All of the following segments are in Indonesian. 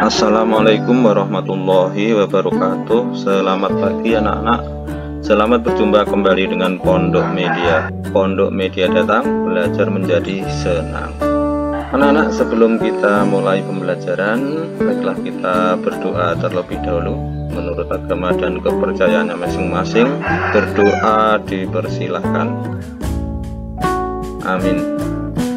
Assalamualaikum warahmatullahi wabarakatuh. Selamat pagi anak-anak. Selamat berjumpa kembali dengan Pondok Media. Pondok Media datang, belajar menjadi senang. Anak-anak, sebelum kita mulai pembelajaran, baiklah kita berdoa terlebih dahulu. Menurut agama dan kepercayaannya masing-masing, berdoa dipersilahkan. Amin.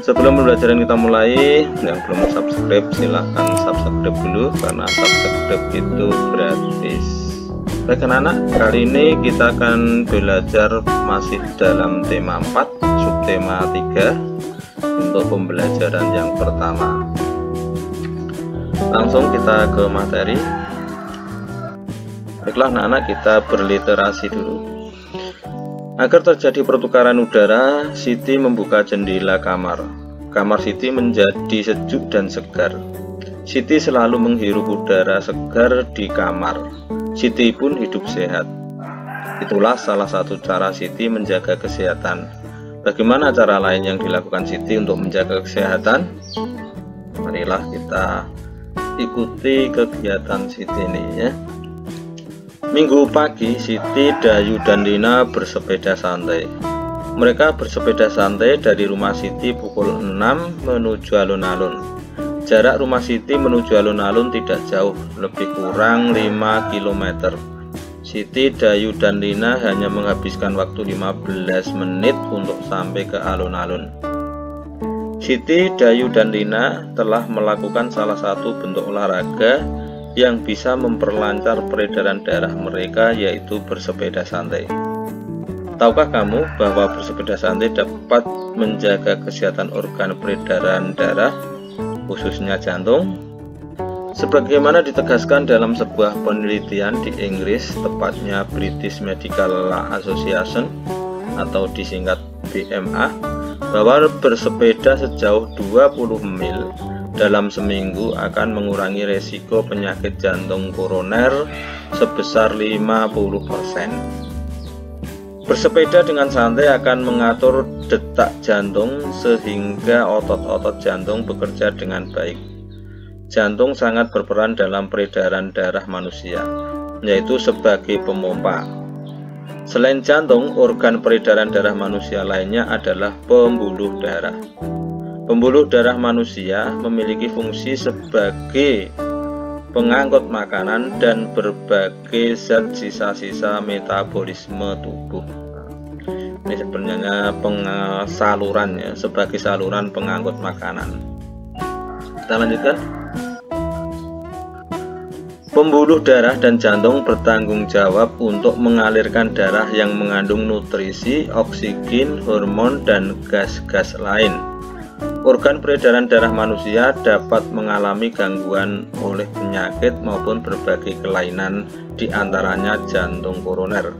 Sebelum pembelajaran kita mulai, yang belum subscribe silahkan subscribe dulu, karena subscribe itu gratis. Baik anak-anak, kali ini kita akan belajar masih dalam tema 4, subtema 3 untuk pembelajaran yang pertama. Langsung kita ke materi. Baiklah anak-anak, kita berliterasi dulu. Agar terjadi pertukaran udara, Siti membuka jendela kamar. Kamar Siti menjadi sejuk dan segar. Siti selalu menghirup udara segar di kamar. Siti pun hidup sehat. Itulah salah satu cara Siti menjaga kesehatan. Bagaimana cara lain yang dilakukan Siti untuk menjaga kesehatan? Marilah kita ikuti kegiatan Siti ini ya. Minggu pagi, Siti, Dayu, dan Lina bersepeda santai. Mereka bersepeda santai dari rumah Siti pukul 6 menuju alun-alun. Jarak rumah Siti menuju alun-alun tidak jauh, lebih kurang 5 km. Siti, Dayu, dan Lina hanya menghabiskan waktu 15 menit untuk sampai ke alun-alun. Siti, Dayu, dan Lina telah melakukan salah satu bentuk olahraga yang bisa memperlancar peredaran darah mereka, yaitu bersepeda santai. Tahukah kamu bahwa bersepeda santai dapat menjaga kesehatan organ peredaran darah, khususnya jantung? Sebagaimana ditegaskan dalam sebuah penelitian di Inggris, tepatnya British Medical Association atau disingkat BMA, bahwa bersepeda sejauh 20 mil dalam seminggu akan mengurangi resiko penyakit jantung koroner sebesar 50%. Bersepeda dengan santai akan mengatur detak jantung sehingga otot-otot jantung bekerja dengan baik. Jantung sangat berperan dalam peredaran darah manusia, yaitu sebagai pemompa. Selain jantung, organ peredaran darah manusia lainnya adalah pembuluh darah. Pembuluh darah manusia memiliki fungsi sebagai pengangkut makanan dan berbagai zat sisa-sisa metabolisme tubuh. Ini sebenarnya saluran ya, sebagai saluran pengangkut makanan. Kita lanjutkan. Pembuluh darah dan jantung bertanggung jawab untuk mengalirkan darah yang mengandung nutrisi, oksigen, hormon, dan gas-gas lain. Organ peredaran darah manusia dapat mengalami gangguan oleh penyakit maupun berbagai kelainan, diantaranya jantung koroner.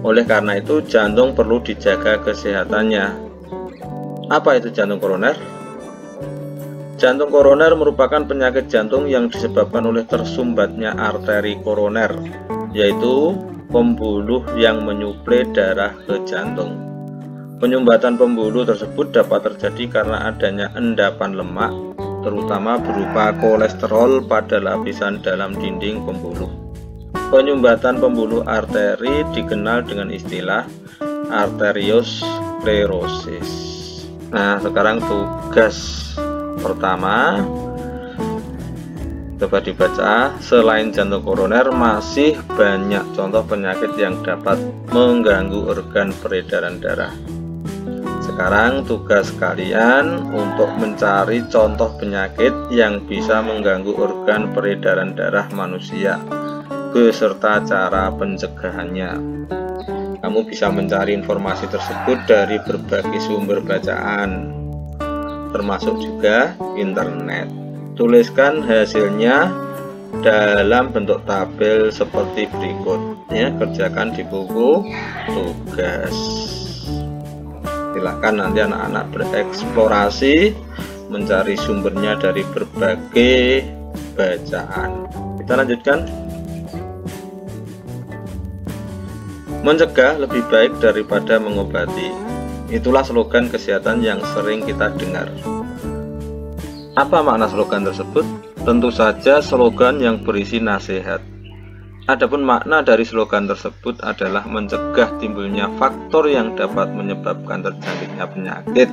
Oleh karena itu, jantung perlu dijaga kesehatannya. Apa itu jantung koroner? Jantung koroner merupakan penyakit jantung yang disebabkan oleh tersumbatnya arteri koroner, yaitu pembuluh yang menyuplai darah ke jantung. Penyumbatan pembuluh tersebut dapat terjadi karena adanya endapan lemak, terutama berupa kolesterol pada lapisan dalam dinding pembuluh. Penyumbatan pembuluh arteri dikenal dengan istilah arteriosklerosis. Nah, sekarang tugas pertama, coba dibaca. Selain jantung koroner, masih banyak contoh penyakit yang dapat mengganggu organ peredaran darah. Sekarang tugas kalian untuk mencari contoh penyakit yang bisa mengganggu organ peredaran darah manusia beserta cara pencegahannya. Kamu bisa mencari informasi tersebut dari berbagai sumber bacaan, termasuk juga internet. Tuliskan hasilnya dalam bentuk tabel seperti berikut ya, kerjakan di buku tugas. Silakan nanti anak-anak bereksplorasi mencari sumbernya dari berbagai bacaan. Kita lanjutkan. Mencegah lebih baik daripada mengobati. Itulah slogan kesehatan yang sering kita dengar. Apa makna slogan tersebut? tentu saja slogan yang berisi nasihat. Adapun makna dari slogan tersebut adalah mencegah timbulnya faktor yang dapat menyebabkan terjangkitnya penyakit.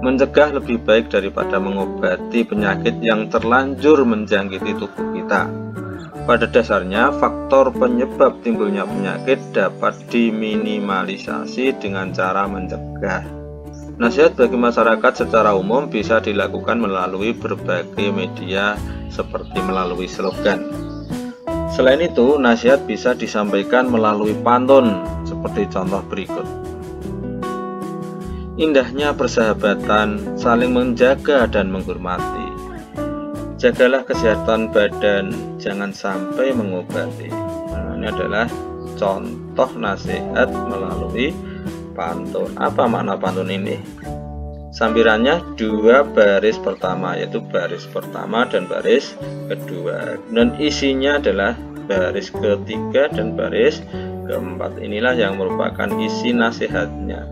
Mencegah lebih baik daripada mengobati penyakit yang terlanjur menjangkiti tubuh kita. Pada dasarnya, faktor penyebab timbulnya penyakit dapat diminimalisasi dengan cara mencegah. Nasihat bagi masyarakat secara umum bisa dilakukan melalui berbagai media seperti melalui slogan. Selain itu, nasihat bisa disampaikan melalui pantun seperti contoh berikut. Indahnya persahabatan, saling menjaga dan menghormati. Jagalah kesehatan badan, jangan sampai mengobati. Nah, ini adalah contoh nasihat melalui pantun. Apa makna pantun ini? Sampirannya dua baris pertama, yaitu baris pertama dan baris kedua. Dan isinya adalah baris ketiga dan baris keempat. Inilah yang merupakan isi nasihatnya.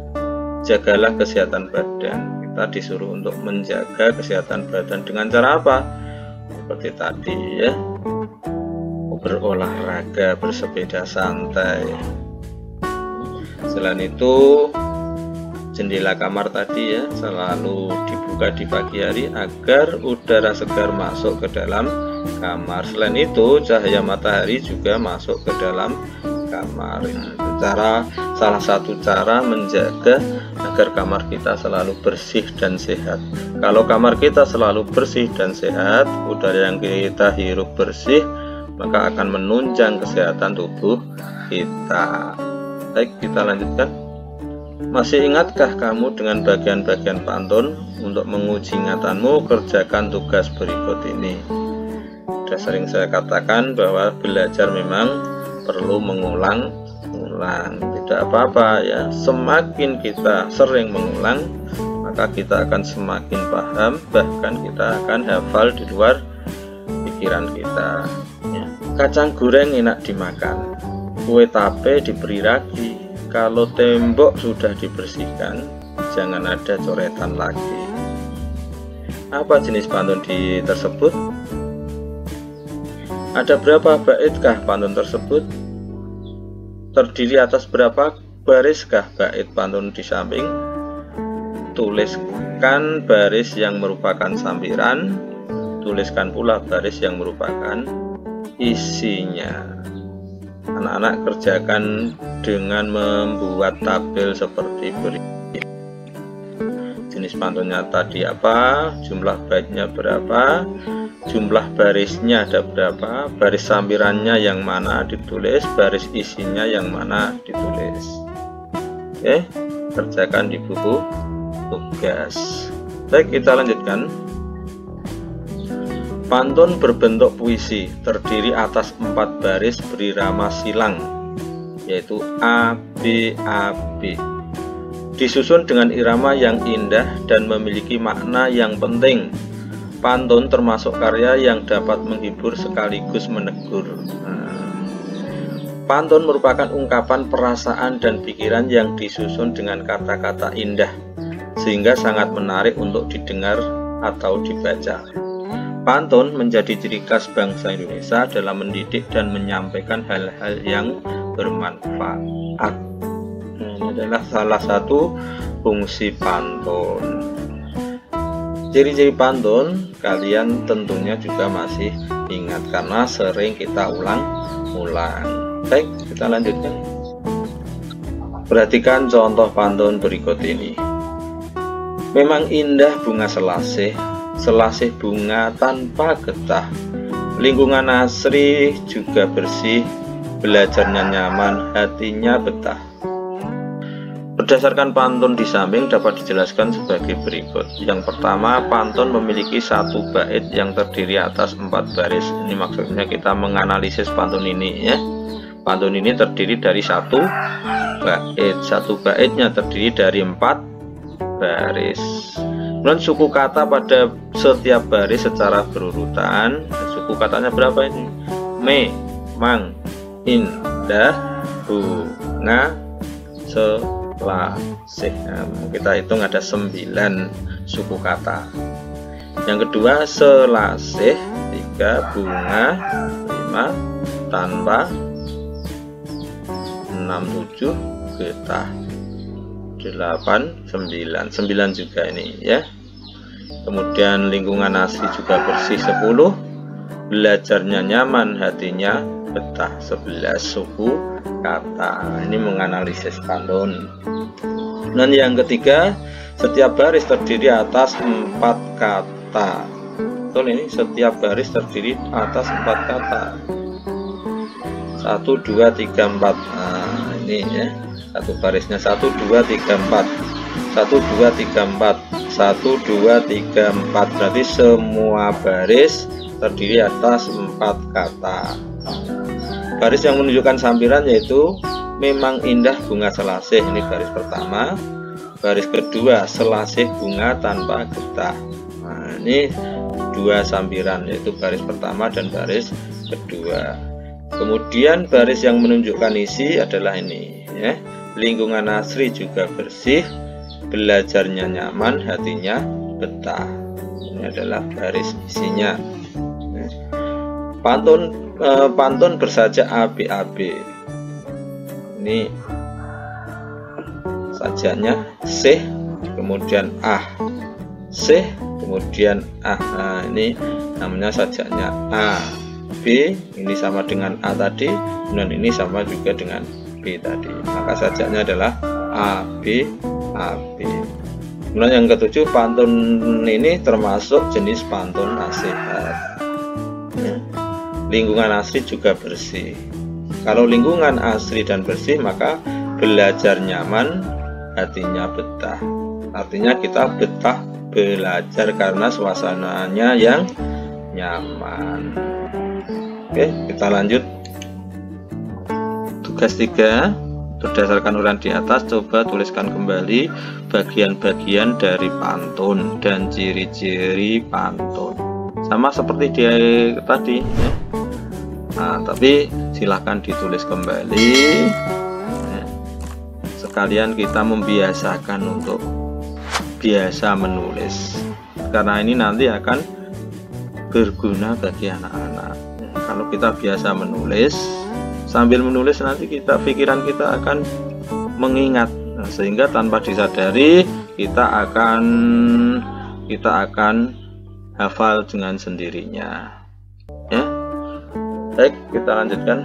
Jagalah kesehatan badan. Kita disuruh untuk menjaga kesehatan badan dengan cara apa? Seperti tadi ya, berolahraga, bersepeda santai. Selain itu, jendela kamar tadi ya selalu dibuka di pagi hari agar udara segar masuk ke dalam kamar. Selain itu, cahaya matahari juga masuk ke dalam kamar. Salah satu cara menjaga agar kamar kita selalu bersih dan sehat. Kalau kamar kita selalu bersih dan sehat, udara yang kita hirup bersih, maka akan menunjang kesehatan tubuh kita. Baik, kita lanjutkan. Masih ingatkah kamu dengan bagian-bagian pantun? Untuk menguji ingatanmu, kerjakan tugas berikut ini. Sudah sering saya katakan bahwa belajar memang perlu mengulang, tidak apa-apa ya. Semakin kita sering mengulang, maka kita akan semakin paham, bahkan kita akan hafal di luar pikiran kita ya. Kacang goreng enak dimakan, kue tape diberi ragi. Kalau tembok sudah dibersihkan, jangan ada coretan lagi. Apa jenis pantun tersebut? Ada berapa baitkah pantun tersebut? Terdiri atas berapa bariskah bait pantun di samping? Tuliskan baris yang merupakan sampiran, tuliskan pula baris yang merupakan isinya. Anak-anak kerjakan dengan membuat tabel seperti berikut. Jenis pantunnya tadi apa? Jumlah baitnya berapa? Jumlah barisnya ada berapa? Baris sampirannya yang mana ditulis? Baris isinya yang mana ditulis? Oke, kerjakan di buku tugas. Baik, kita lanjutkan. Pantun berbentuk puisi, terdiri atas 4 baris berirama silang, yaitu A, B, A, B. Disusun dengan irama yang indah dan memiliki makna yang penting. Pantun termasuk karya yang dapat menghibur sekaligus menegur. Pantun merupakan ungkapan perasaan dan pikiran yang disusun dengan kata-kata indah, sehingga sangat menarik untuk didengar atau dibaca. Pantun menjadi ciri khas bangsa Indonesia dalam mendidik dan menyampaikan hal-hal yang bermanfaat. Ini adalah salah satu fungsi pantun. Ciri-ciri pantun kalian tentunya juga masih ingat karena sering kita ulang-ulang. Baik, kita lanjutkan. Perhatikan contoh pantun berikut ini. Memang indah bunga selasih, selasih bunga tanpa getah. Lingkungan asri juga bersih, belajarnya nyaman, hatinya betah. Berdasarkan pantun di samping dapat dijelaskan sebagai berikut. Yang pertama, pantun memiliki 1 bait yang terdiri atas 4 baris. Ini maksudnya kita menganalisis pantun ini ya. Pantun ini terdiri dari 1 bait. 1 baitnya terdiri dari 4 baris. Kemudian suku kata pada setiap baris secara berurutan. Suku katanya berapa ini? Me, mang, indah, bunga, selasih. Nah, kita hitung ada 9 suku kata. Yang kedua selasih 3, bunga 5, tanpa 6, 7, getah 8, 9 juga ini ya. Kemudian lingkungan asri juga bersih 10, belajarnya nyaman, hatinya betah 11, suku kata. Ini menganalisis pantun. Dan yang ketiga, setiap baris terdiri atas 4 kata. Betul, ini setiap baris terdiri atas 4 kata. 1, 2, 3, 4. Nah, ini ya. Satu barisnya 1, 2, 3, 4. 1, 2, 3, 4. 1, 2, 3, 4. Berarti semua baris terdiri atas 4 kata. Baris yang menunjukkan sampiran yaitu memang indah bunga selasih. Ini baris pertama. Baris kedua selasih bunga tanpa getah. Nah, ini 2 sampiran, yaitu baris pertama dan baris kedua. Kemudian baris yang menunjukkan isi adalah ini ya. Lingkungan asri juga bersih, belajarnya nyaman, hatinya betah. Ini adalah baris isinya. Pantun bersajak ABAB. Ini sajaknya sih, kemudian sih, kemudian Nah, ini namanya sajaknya A. B ini sama dengan A tadi, kemudian ini sama juga dengan B tadi, maka sajaknya adalah AB. Kemudian yang ketujuh, pantun ini termasuk jenis pantun nasihat ya. Lingkungan asri juga bersih. Kalau lingkungan asri dan bersih, maka belajar nyaman, hatinya betah. Artinya kita betah belajar karena suasananya yang nyaman. Oke, kita lanjut. Tugas 3, berdasarkan uraian di atas, coba tuliskan kembali bagian-bagian dari pantun dan ciri-ciri pantun. Sama seperti dia tadi ya. Nah, tapi silahkan ditulis kembali ya. Sekalian kita membiasakan untuk biasa menulis, karena ini nanti akan berguna bagi anak-anak. Kalau kita biasa menulis, sambil menulis nanti pikiran kita akan mengingat, sehingga tanpa disadari kita akan hafal dengan sendirinya ya. Baik, kita lanjutkan.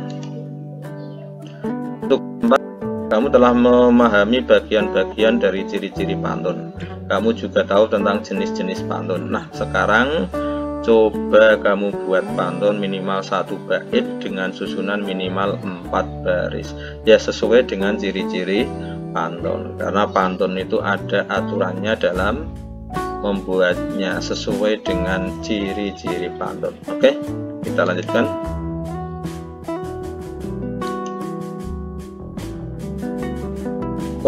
Untuk kamu telah memahami bagian-bagian dari ciri-ciri pantun. Kamu juga tahu tentang jenis-jenis pantun. Nah, sekarang coba kamu buat pantun minimal 1 bait dengan susunan minimal 4 baris. Ya, sesuai dengan ciri-ciri pantun. Karena pantun itu ada aturannya dalam membuatnya, sesuai dengan ciri-ciri pantun. Oke, kita lanjutkan.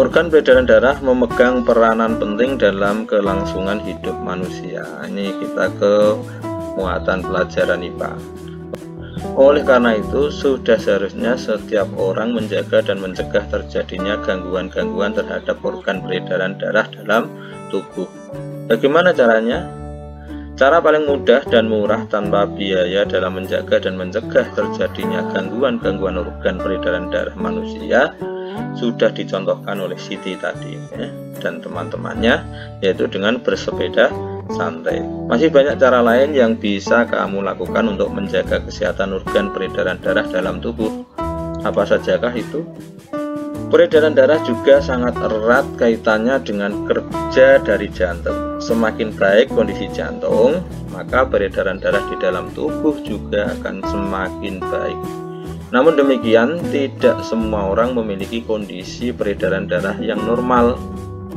Organ peredaran darah memegang peranan penting dalam kelangsungan hidup manusia. Ini kita ke muatan pelajaran IPA. Oleh karena itu, sudah seharusnya setiap orang menjaga dan mencegah terjadinya gangguan-gangguan terhadap organ peredaran darah dalam tubuh. Bagaimana caranya? Cara paling mudah dan murah tanpa biaya dalam menjaga dan mencegah terjadinya gangguan-gangguan organ peredaran darah manusia sudah dicontohkan oleh Siti tadi ya, dan teman-temannya, yaitu dengan bersepeda santai. Masih banyak cara lain yang bisa kamu lakukan untuk menjaga kesehatan organ peredaran darah dalam tubuh. Apa sajakah itu? Peredaran darah juga sangat erat kaitannya dengan kerja dari jantung. Semakin baik kondisi jantung, maka peredaran darah di dalam tubuh juga akan semakin baik. Namun demikian, tidak semua orang memiliki kondisi peredaran darah yang normal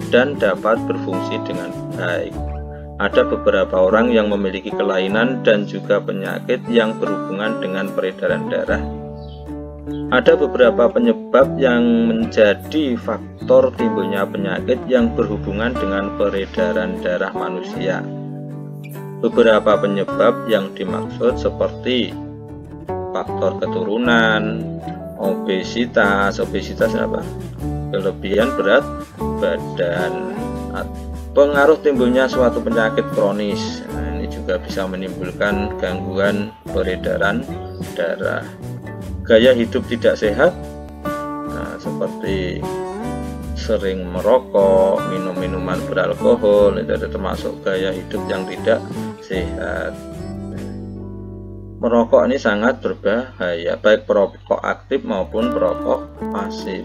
dan dapat berfungsi dengan baik. Ada beberapa orang yang memiliki kelainan dan juga penyakit yang berhubungan dengan peredaran darah. Ada beberapa penyebab yang menjadi faktor timbulnya penyakit yang berhubungan dengan peredaran darah manusia. Beberapa penyebab yang dimaksud seperti faktor keturunan, obesitas apa? Kelebihan berat badan, pengaruh timbulnya suatu penyakit kronis. Nah, ini juga bisa menimbulkan gangguan peredaran darah. Gaya hidup tidak sehat, nah, seperti sering merokok, minum minuman beralkohol, itu termasuk gaya hidup yang tidak sehat. Merokok ini sangat berbahaya, baik perokok aktif maupun perokok pasif.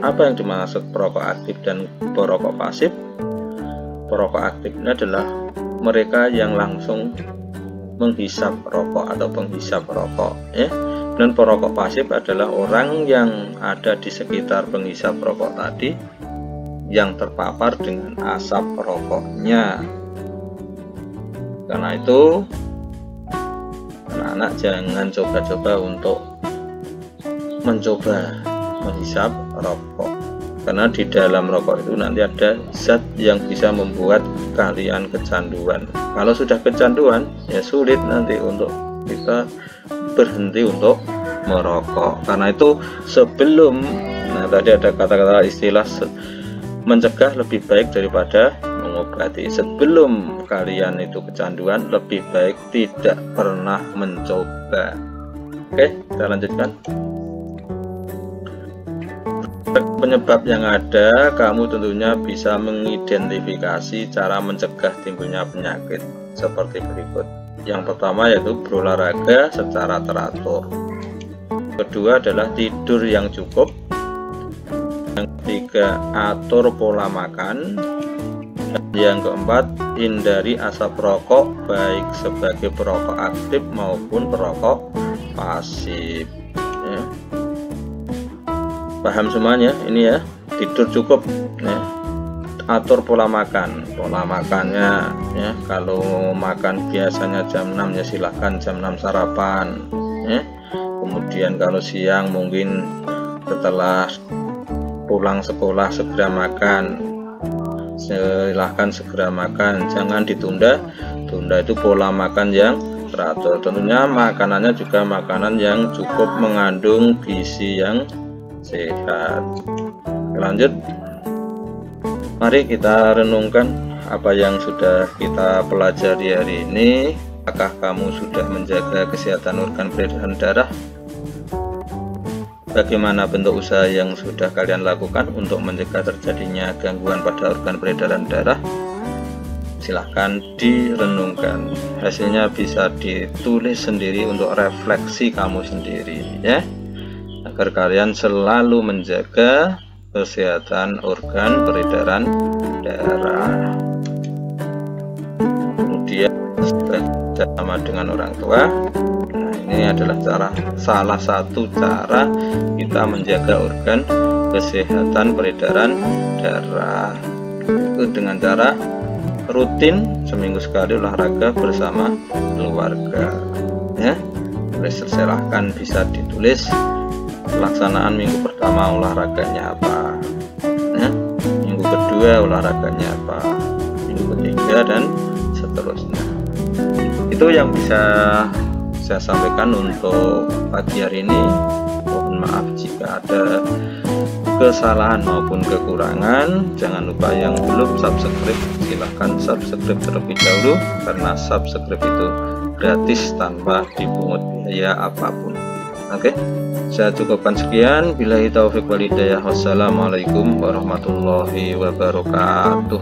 Apa yang dimaksud perokok aktif dan perokok pasif? Perokok aktif ini adalah mereka yang langsung menghisap rokok atau penghisap rokok, ya. Dan perokok pasif adalah orang yang ada di sekitar penghisap rokok tadi yang terpapar dengan asap rokoknya. Karena itu anak-anak jangan coba-coba untuk mencoba menghisap rokok, karena di dalam rokok itu nanti ada zat yang bisa membuat kalian kecanduan. Kalau sudah kecanduan, ya sulit nanti untuk kita berhenti untuk merokok. Karena itu sebelum, nah tadi ada kata-kata istilah mencegah lebih baik daripada mengobati. Sebelum kalian itu kecanduan, lebih baik tidak pernah mencoba. Oke, kita lanjutkan. Penyebab yang ada, kamu tentunya bisa mengidentifikasi cara mencegah timbulnya penyakit seperti berikut. Yang pertama yaitu berolahraga secara teratur. Kedua adalah tidur yang cukup. Yang ketiga, atur pola makan. Dan yang keempat, hindari asap rokok baik sebagai perokok aktif maupun perokok pasif, ya. Paham semuanya ini ya? Tidur cukup, ya. Atur pola makan, pola makannya, ya. Kalau makan biasanya jam 6, ya silahkan jam 6 sarapan, ya. Kemudian kalau siang mungkin setelah pulang sekolah segera makan, silahkan segera makan, jangan ditunda. Tunda itu pola makan yang teratur. Tentunya makanannya juga makanan yang cukup mengandung gizi yang sehat. Lanjut, mari kita renungkan apa yang sudah kita pelajari hari ini. Apakah kamu sudah menjaga kesehatan organ peredaran darah? Bagaimana bentuk usaha yang sudah kalian lakukan untuk mencegah terjadinya gangguan pada organ peredaran darah? Silahkan direnungkan. Hasilnya bisa ditulis sendiri untuk refleksi kamu sendiri, ya, agar kalian selalu menjaga kesehatan organ peredaran darah. Kemudian bersama dengan orang tua. Nah, ini adalah salah satu cara kita menjaga organ kesehatan peredaran darah, itu dengan cara rutin seminggu sekali olahraga bersama keluarga, ya. Silahkan bisa ditulis pelaksanaan minggu pertama olahraganya apa, ya. Minggu kedua olahraganya apa, minggu ketiga dan seterusnya. Itu yang bisa saya sampaikan untuk pagi hari ini. Mohon maaf jika ada kesalahan maupun kekurangan. Jangan lupa yang belum subscribe, silahkan subscribe terlebih dahulu, karena subscribe itu gratis tanpa dipungut biaya apapun. Oke, saya cukupkan sekian. Billahi taufiq wal hidayah. Wassalamualaikum warahmatullahi wabarakatuh.